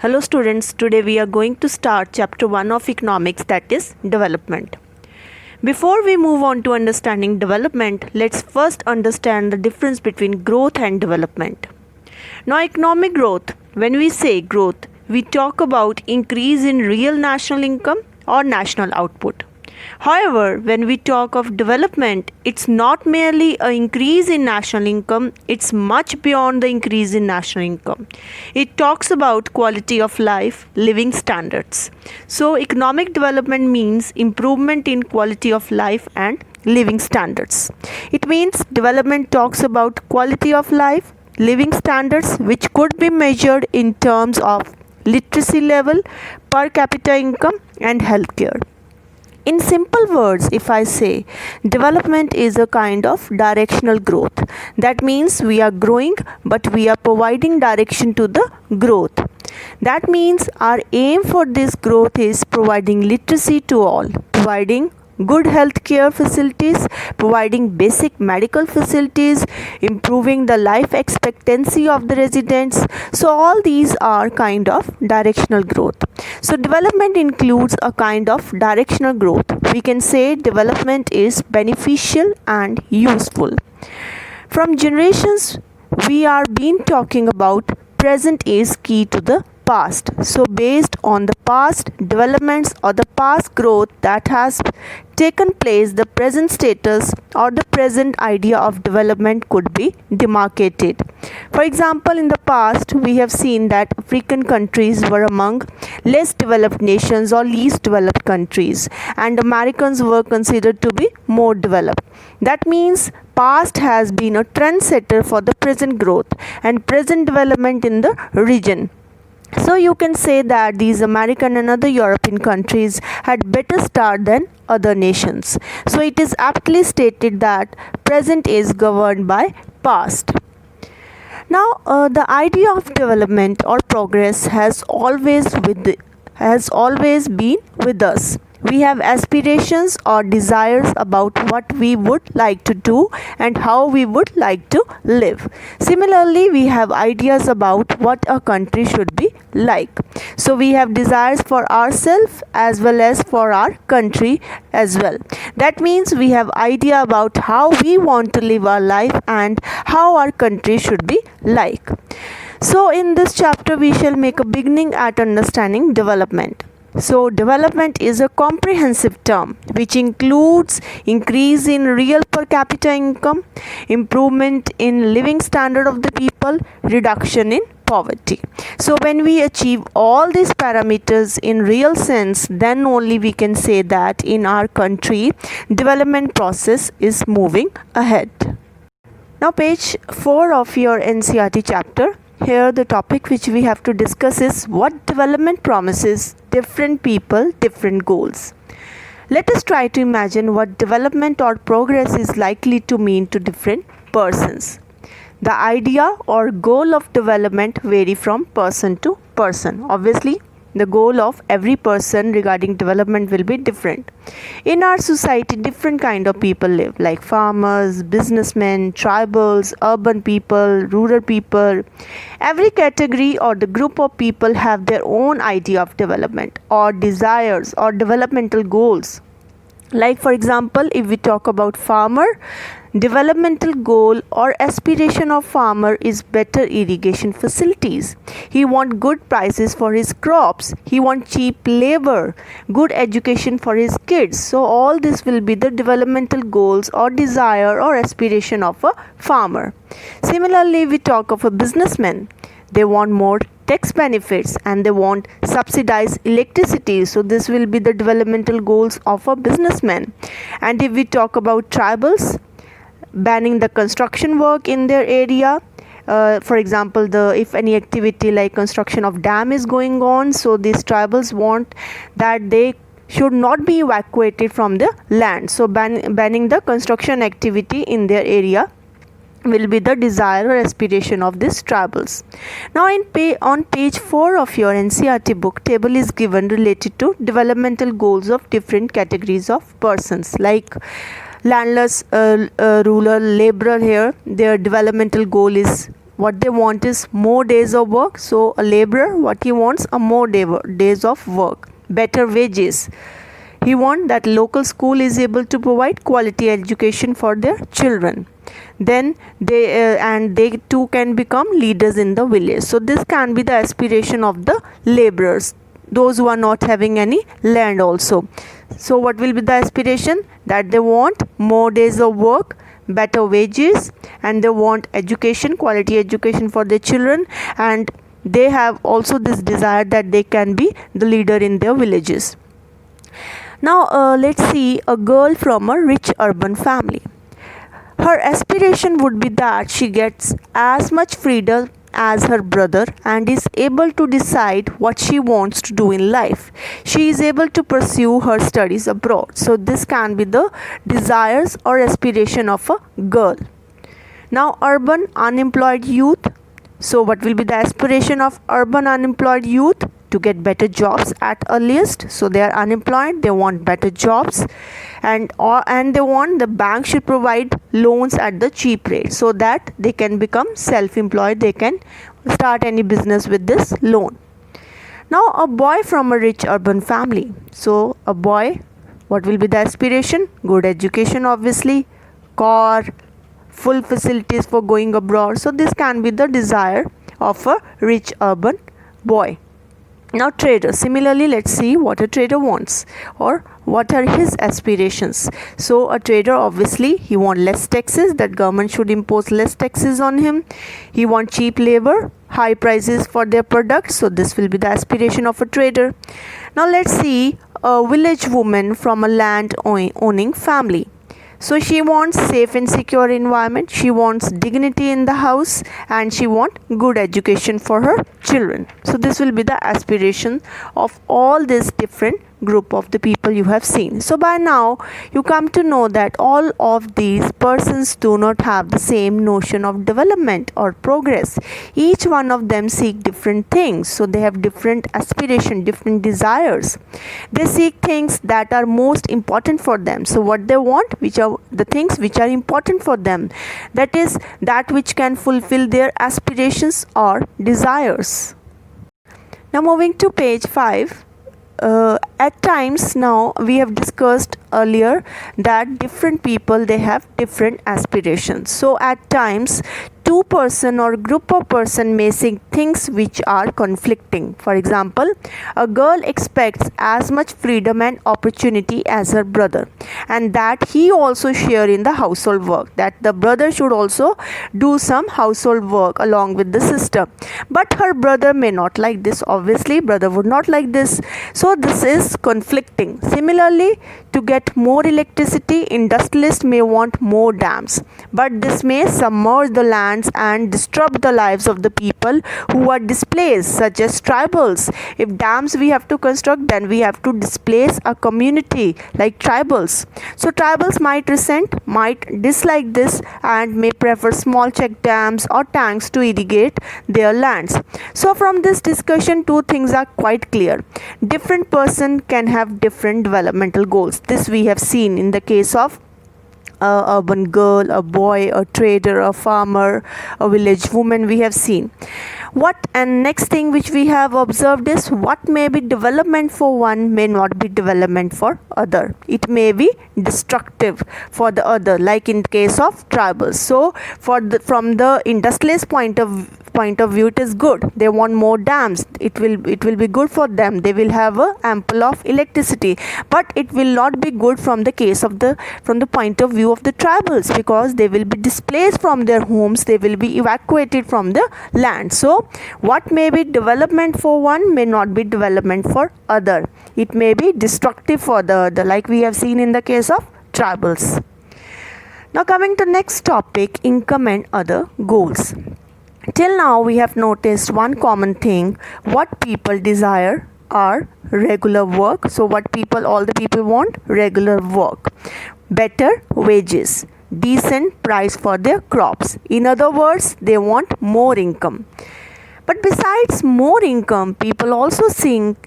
Hello students, today we are going to start chapter 1 of economics, that is development. Before we move on to understanding development, let's first understand the difference between growth and development. Now economic growth, when we say growth, we talk about increase in real national income or national output. However, when we talk of development, it's not merely an increase in national income, it's much beyond the increase in national income. It talks about quality of life, living standards. So, economic development means improvement in quality of life and living standards. It means development talks about quality of life, living standards, which could be measured in terms of literacy level, per capita income, and healthcare. In simple words, if I say development is a kind of directional growth, that means we are growing but we are providing direction to the growth. That means our aim for this growth is providing literacy to all, providing good healthcare facilities, providing basic medical facilities, improving the life expectancy of the residents. So all these are kind of directional growth. So development includes a kind of directional growth. We can say development is beneficial and useful. From generations we are been talking about present is key to the past. So based on the past developments or the past growth that has taken place, the present status or the present idea of development could be demarcated. For example, in the past we have seen that African countries were among less developed nations or least developed countries, and Americans were considered to be more developed. That means past has been a trendsetter for the present growth and present development in the region. So you can say that these American and other European countries had better start than other nations. So it is aptly stated that present is governed by past. Now the idea of development or progress has always been with us. We have aspirations or desires about what we would like to do and how we would like to live. Similarly, we have ideas about what a country should be like. So we have desires for ourselves as well as for our country as well. That means we have idea about how we want to live our life and how our country should be like. So in this chapter we shall make a beginning at understanding development. So development is a comprehensive term which includes increase in real per capita income, improvement in living standard of the people, reduction in poverty. So when we achieve all these parameters in real sense, then only we can say that in our country development process is moving ahead. Now page 4 of your NCERT chapter. Here the topic which we have to discuss is what development promises different people, different goals. Let us try to imagine what development or progress is likely to mean to different persons. The idea or goal of development vary from person to person. Obviously, the goal of every person regarding development will be different. In our society, different kind of people live, like farmers, businessmen, tribals, urban people, rural people. Every category or the group of people have their own idea of development or desires or developmental goals. Like for example, if we talk about farmer, developmental goal or aspiration of farmer is better irrigation facilities. He want good prices for his crops. He want cheap labor, good education for his kids. So all this will be the developmental goals or desire or aspiration of a farmer. Similarly, we talk of a businessman. They want more tax benefits and they want subsidized electricity. So this will be the developmental goals of a businessman. And if we talk about tribals, banning the construction work in their area. For example, if any activity like construction of dam is going on, so these tribals want that they should not be evacuated from the land. So banning the construction activity in their area will be the desire or aspiration of these tribals. Now on page 4 of your NCERT book, table is given related to developmental goals of different categories of persons, like landless, rural, laborer. Here their developmental goal is what they want is more days of work. So a laborer, what he wants, a more days of work, better wages. He wants that local school is able to provide quality education for their children. Then they too can become leaders in the village. So this can be the aspiration of the laborers, those who are not having any land also. So what will be the aspiration? That they want more days of work, better wages, and they want education, quality education for their children, and they have also this desire that they can be the leader in their villages. Now let's see a girl from a rich urban family. Her aspiration would be that she gets as much freedom as her brother and is able to decide what she wants to do in life. She is able to pursue her studies abroad. So this can be the desires or aspiration of a girl. Now urban unemployed youth. So what will be the aspiration of urban unemployed youth? To get better jobs at earliest. So they are unemployed, they want better jobs, and they want the bank should provide loans at the cheap rate so that they can become self-employed, they can start any business with this loan. Now a boy from a rich urban family. So a boy, what will be the aspiration? Good education, obviously, car, full facilities for going abroad. So this can be the desire of a rich urban boy. Now trader, similarly, let's see what a trader wants or what are his aspirations. So a trader, obviously, he wants less taxes, that government should impose less taxes on him. He wants cheap labor, high prices for their products. So this will be the aspiration of a trader. Now let's see a village woman from a land owning family. So she wants safe and secure environment, she wants dignity in the house, and she wants good education for her children. So this will be the aspiration of all these different group of the people you have seen. So by now you come to know that all of these persons do not have the same notion of development or progress. Each one of them seek different things. So they have different aspiration, different desires. They seek things that are most important for them. So what they want, which are the things which are important for them, that is that which can fulfill their aspirations or desires. Now moving to page 5. At times, now we have discussed earlier that different people, they have different aspirations. So at times two person or group of person may seek things which are conflicting. For example, a girl expects as much freedom and opportunity as her brother, and that he also share in the household work, that the brother should also do some household work along with the sister. But her brother may not like this. Obviously brother would not like this. So this is conflicting. Similarly, to get more electricity, industrialists may want more dams, but this may submerge the lands and disrupt the lives of the people who are displaced, such as tribals. If dams we have to construct, then we have to displace a community like tribals. So tribals might resent, might dislike this, and may prefer small check dams or tanks to irrigate their lands. So from this discussion, two things are quite clear. Different person can have different developmental goals. This we have seen in the case of a urban girl, a boy, a trader, a farmer, a village woman we have seen. And next thing which we have observed is what may be development for one may not be development for other. It may be destructive for the other, like in case of tribals. So from the industrialist point of view, it is good. They want more dams. It will be good for them. They will have a ample of electricity. But it will not be good from the point of view of the tribals, because they will be displaced from their homes. They will be evacuated from the land. So what may be development for one may not be development for other. It may be destructive for the other, like we have seen in the case of tribals. Now coming to next topic, income and other goals. Till now we have noticed one common thing. What people desire are regular work. So what all the people want? Regular work, better wages, decent price for their crops. In other words, they want more income. But besides more income, people also seek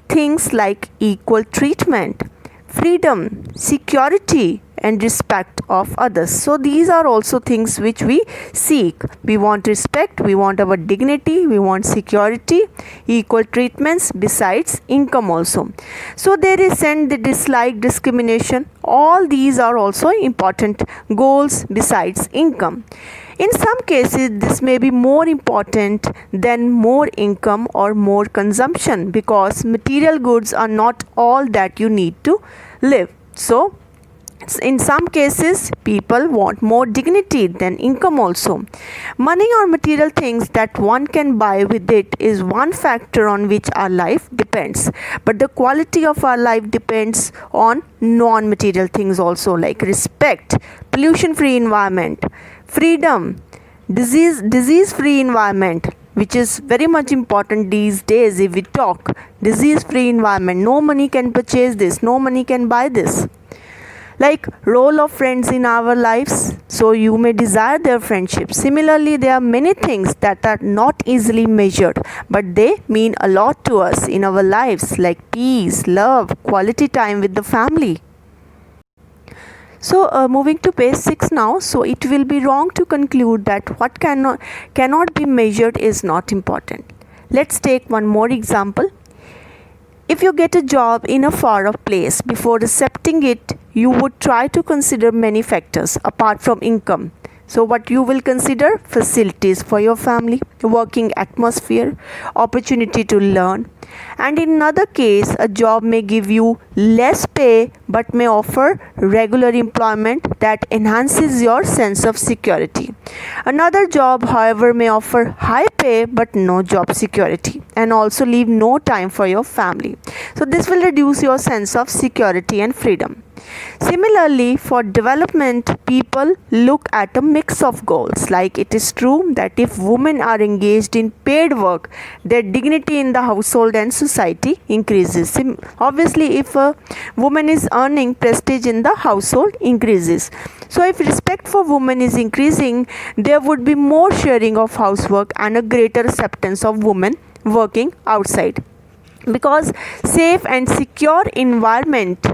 things like equal treatment, freedom, security, and respect of others. So these are also things which we seek. We want respect, we want our dignity, we want security, equal treatments besides income also. So there is and the dislike, discrimination. All these are also important goals besides income. In some cases, this may be more important than more income or more consumption, because material goods are not all that you need to live. So, in some cases, people want more dignity than income also. Money or material things that one can buy with it is one factor on which our life depends. But the quality of our life depends on non-material things also, like respect, pollution-free environment, freedom, disease-free environment, which is very much important these days. If we talk disease-free environment, no money can purchase this, no money can buy this. Like role of friends in our lives, so you may desire their friendship. Similarly, there are many things that are not easily measured, but they mean a lot to us in our lives, like peace, love, quality time with the family. So moving to page 6 now. So it will be wrong to conclude that what cannot be measured is not important. Let's take one more example. If you get a job in a far off place, before accepting it, you would try to consider many factors apart from income. So what you will consider? Facilities for your family, working atmosphere, opportunity to learn. And in another case, a job may give you less pay but may offer regular employment that enhances your sense of security. Another job, however, may offer high pay but no job security, and also leave no time for your family. So this will reduce your sense of security and freedom. Similarly, for development, people look at a mix of goals. Like it is true that if women are engaged in paid work, their dignity in the household and society increases. Obviously, if a woman is earning, prestige in the household increases. So if respect for women is increasing, there would be more sharing of housework and a greater acceptance of women working outside. Because safe and secure environment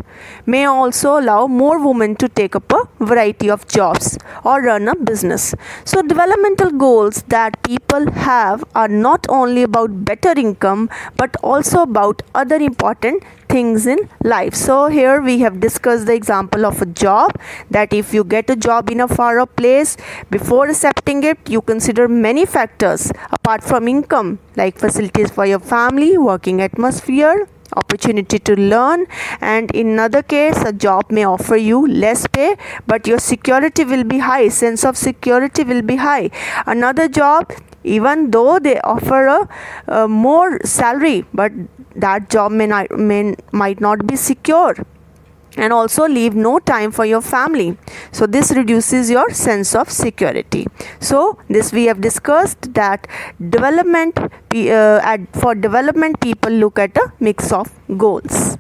may also allow more women to take up a variety of jobs or run a business. So developmental goals that people have are not only about better income but also about other important things in life. So here we have discussed the example of a job, that if you get a job in a far off place, before accepting it you consider many factors apart from income, like facilities for your family, working atmosphere, opportunity to learn. And in another case, a job may offer you less pay but your security will be high, sense of security will be high. Another job, even though they offer a more salary, but that job might not be secure, and also leave no time for your family. So this reduces your sense of security. So this we have discussed, that for development people look at a mix of goals.